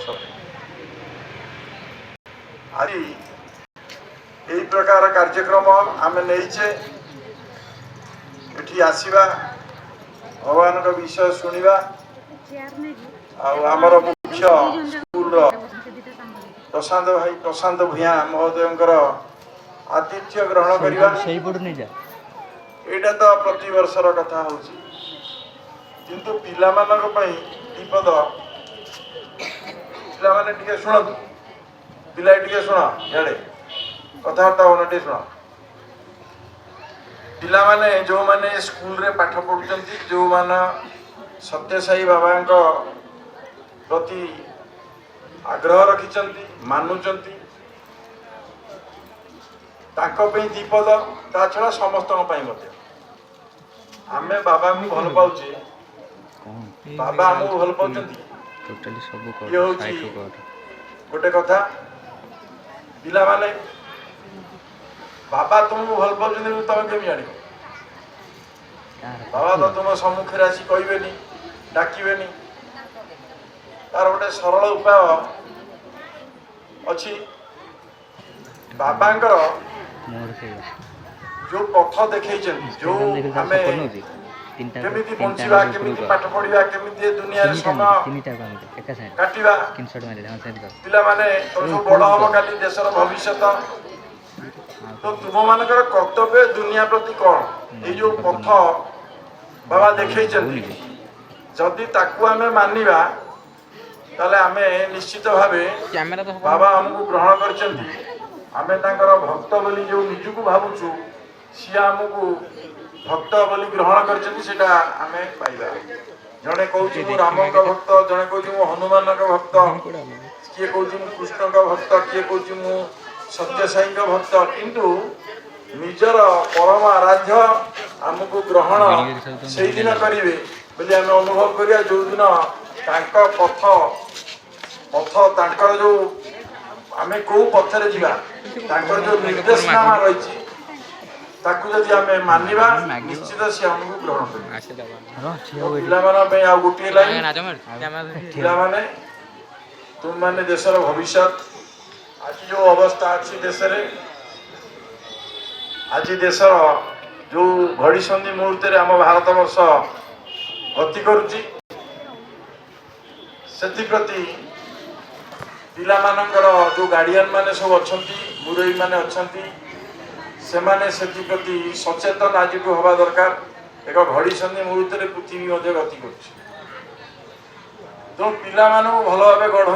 वर्ष आज यही प्रकार कार्यक्रम आम नहींचे ये आसवा भगवान का विषय शुणा आमर मुख्य स्कूल प्रशांत भूया महोदय आतिथ्य ग्रहण करवा यहाँ तो प्रति वर्षर कथा हूँ किंतु पिला विपद पिला टे शुण पिला टे शुण इे कथबार्ता होना टे शुण पिला माने जो माने स्कूल रे पाठ पढ़ुचंती जो मान सत्यसाई बाबा प्रति आग्रह रखिचंती मानुचंती दीपद ता छड़ा समस्त आमे बाबा को भल पाउचे बाबा हमको भल पाउचंती गोटे कथा पिला माने बाबा तुमको भल पाउचंती तुम केमी जान बाबा तो तुम सम्मुखें आसी कहबेनी डाकबेनी तार गोटे सरल उपाय अच्छी बाबांकर जो पथ देखे जो आम केमी बंचा केमी पाठ पढ़ा केमी दुनिया समय काटा पिला माने सब बड़ हम का देशर भविष्य तो तुम मान कर्तव्य दुनिया प्रति कौन ये जो पथ बाबा देखे जदि ताकू आमे मानिबा ताले आमे निश्चित भावे बाबा हमको ग्रहण करचंती आमे तांकर भक्त बोली जो निजको भावुछु सी आमको भक्त बोली ग्रहण करचंती सेटा आमे पाइबा जणे कहूची मु राम का भक्त जणे कहूची मु हनुमान का भक्त किए कहूची मु कृष्ण का भक्त किए कहूची मु सत्यसाई का भक्त किंतु निजर परम आराध्य आमको ग्रहण से दिन करेंगे बोली आम अनुभव करिया जो दिन तांका पथ तांकर जो आम कौ पथरे जीवा तांकर जो निर्देशनामा रही ताकू जदि आम मानिबा निश्चित से आमको ग्रहण कर गोटे लाइन पिला माने तुम माने देशर भविष्य आज जो अवस्था अच्छी देश रे आज देशर जो घड़ी संधि मुहूर्त आम भारत वर्ष गति करुच्ची से पिला मानकर जो गार्डियन माने सब अच्छा मुरई माने अच्छा से माने प्रति सचेतन आज को हवा दरकार एक घड़ी संधि मुहूर्त पृथ्वी गति कर पिला भल भाव गढ़